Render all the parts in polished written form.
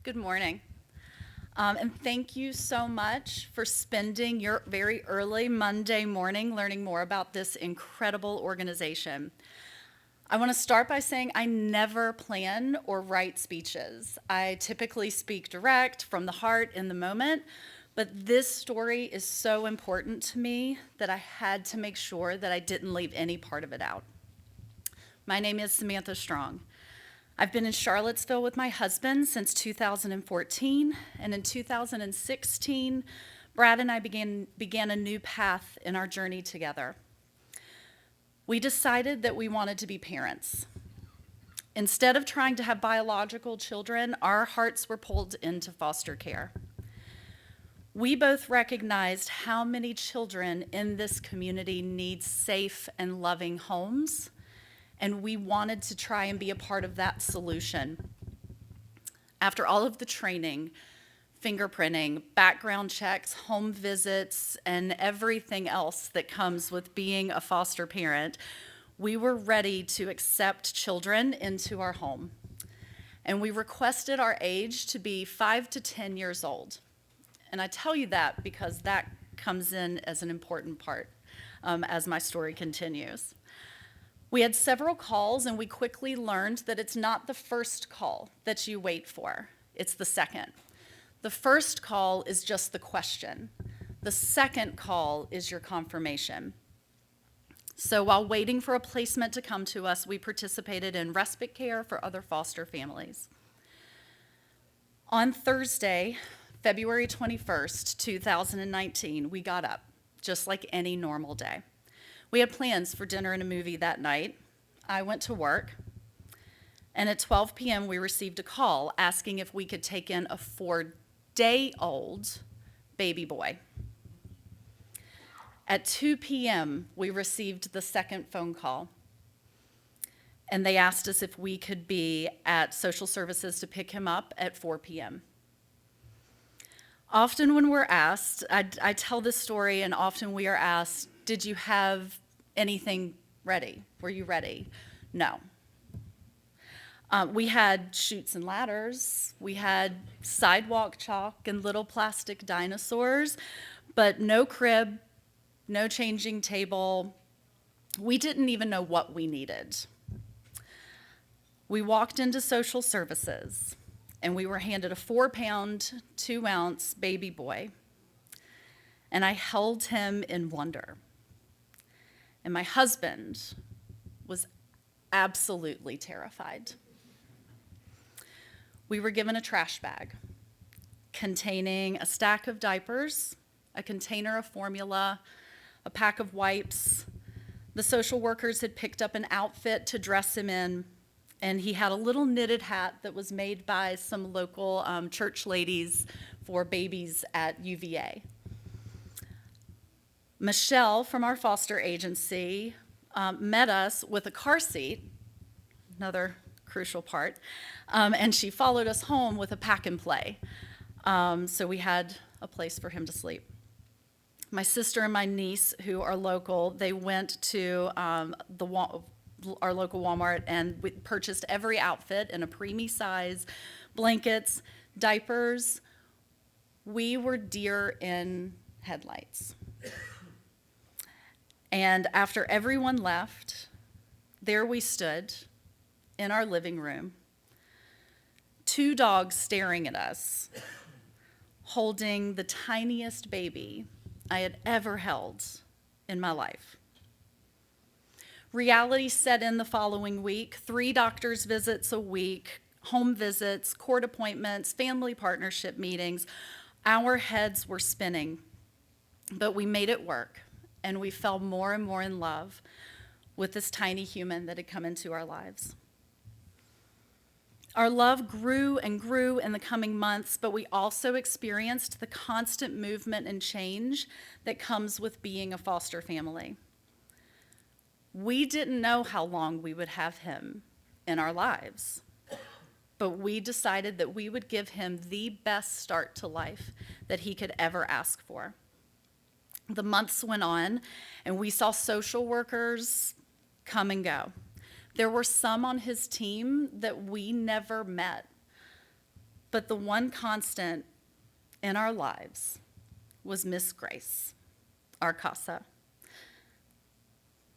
Good morning. And thank you so much for spending your very early Monday morning learning more about this incredible organization. I want to start by saying I never plan or write speeches. I typically speak direct from the heart in the moment, but this story is so important to me that I had to make sure that I didn't leave any part of it out. My name is Samantha Strong. I've been in Charlottesville with my husband since 2014, and in 2016, Brad and I began a new path in our journey together. We decided that we wanted to be parents. Instead of trying to have biological children, our hearts were pulled into foster care. We both recognized how many children in this community need safe and loving homes, and we wanted to try and be a part of that solution. After all of the training, fingerprinting, background checks, home visits, and everything else that comes with being a foster parent, we were ready to accept children into our home. And we requested our age to be 5 to 10 years old. And I tell you that because that comes in as an important part as my story continues. We had several calls, and we quickly learned that it's not the first call that you wait for, it's the second. The first call is just the question. The second call is your confirmation. So while waiting for a placement to come to us, we participated in respite care for other foster families. On Thursday, February 21st, 2019, we got up, just like any normal day. We had plans for dinner and a movie that night. I went to work, and at 12 p.m. we received a call asking if we could take in a 4-day-old baby boy. At 2 p.m. we received the second phone call, and they asked us if we could be at social services to pick him up at 4 p.m. Often when we're asked, I tell this story, and often we are asked, did you have anything ready? Were you ready? No. We had chutes and ladders. We had sidewalk chalk and little plastic dinosaurs, but no crib, no changing table. We didn't even know what we needed. We walked into social services, and we were handed a 4-pound, 2-ounce baby boy, and I held him in wonder. And my husband was absolutely terrified. We were given a trash bag containing a stack of diapers, a container of formula, a pack of wipes. The social workers had picked up an outfit to dress him in, and he had a little knitted hat that was made by some local church ladies for babies at UVA. Michelle from our foster agency met us with a car seat, another crucial part, and she followed us home with a pack and play. So we had a place for him to sleep. My sister and my niece, who are local, they went to our local Walmart and we purchased every outfit in a preemie size, blankets, diapers. We were deer in headlights. And after everyone left, there we stood in our living room, 2 dogs staring at us, holding the tiniest baby I had ever held in my life. Reality set in the following week, 3 doctor's visits a week, home visits, court appointments, family partnership meetings. Our heads were spinning, but we made it work. And we fell more and more in love with this tiny human that had come into our lives. Our love grew and grew in the coming months, but we also experienced the constant movement and change that comes with being a foster family. We didn't know how long we would have him in our lives, but we decided that we would give him the best start to life that he could ever ask for. The months went on, and we saw social workers come and go. There were some on his team that we never met. But the one constant in our lives was Miss Grace, our CASA.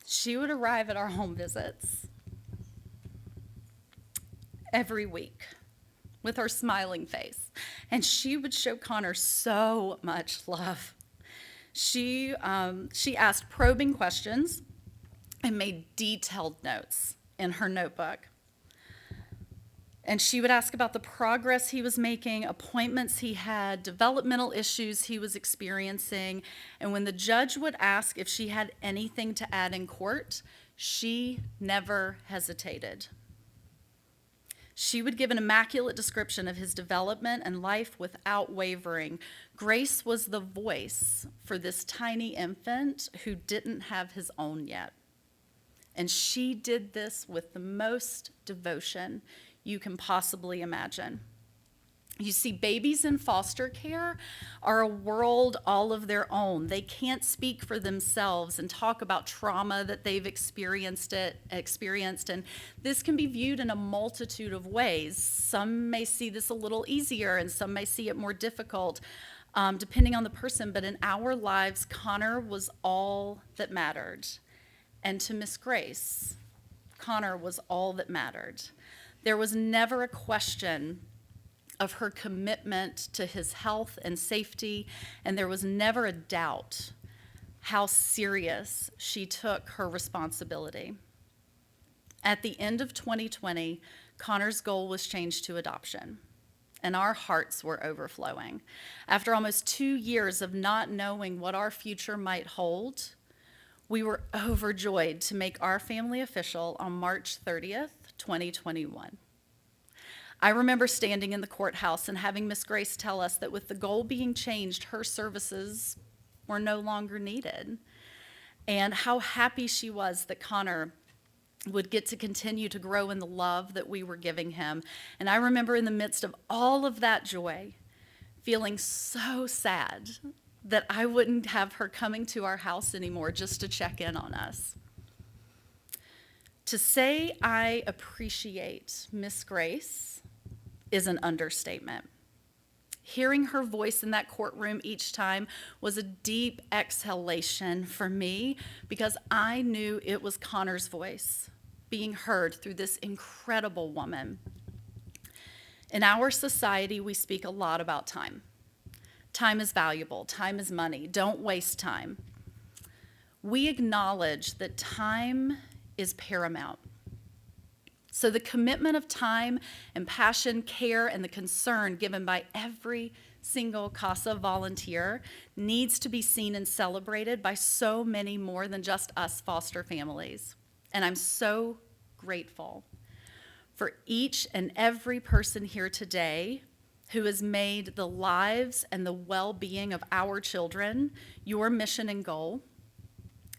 She would arrive at our home visits every week with her smiling face, and she would show Connor so much love. She asked probing questions and made detailed notes in her notebook. And she would ask about the progress he was making, appointments he had, developmental issues he was experiencing. And when the judge would ask if she had anything to add in court, she never hesitated. She would give an immaculate description of his development and life without wavering. Grace was the voice for this tiny infant who didn't have his own yet. And she did this with the most devotion you can possibly imagine. You see, babies in foster care are a world all of their own. They can't speak for themselves and talk about trauma that they've experienced, and this can be viewed in a multitude of ways. Some may see this a little easier, and some may see it more difficult, depending on the person. But in our lives, Connor was all that mattered. And to Miss Grace, Connor was all that mattered. There was never a question of her commitment to his health and safety, and there was never a doubt how serious she took her responsibility. At the end of 2020, Connor's goal was changed to adoption, and our hearts were overflowing. After almost 2 years of not knowing what our future might hold, we were overjoyed to make our family official on March 30th, 2021. I remember standing in the courthouse and having Miss Grace tell us that with the goal being changed, her services were no longer needed, and how happy she was that Connor would get to continue to grow in the love that we were giving him. And I remember in the midst of all of that joy, feeling so sad that I wouldn't have her coming to our house anymore just to check in on us. To say I appreciate Miss Grace is an understatement. Hearing her voice in that courtroom each time was a deep exhalation for me, because I knew it was Connor's voice being heard through this incredible woman. In our society, we speak a lot about time. Time is valuable. Time is money. Don't waste time. We acknowledge that time is paramount. So the commitment of time and passion, care, and the concern given by every single CASA volunteer needs to be seen and celebrated by so many more than just us foster families. And I'm so grateful for each and every person here today who has made the lives and the well-being of our children your mission and goal.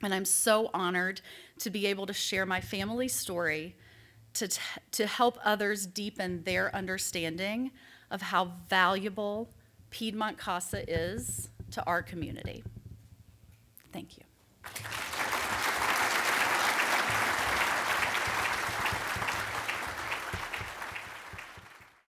And I'm so honored to be able to share my family's story to help others deepen their understanding of how valuable Piedmont CASA is to our community. Thank you.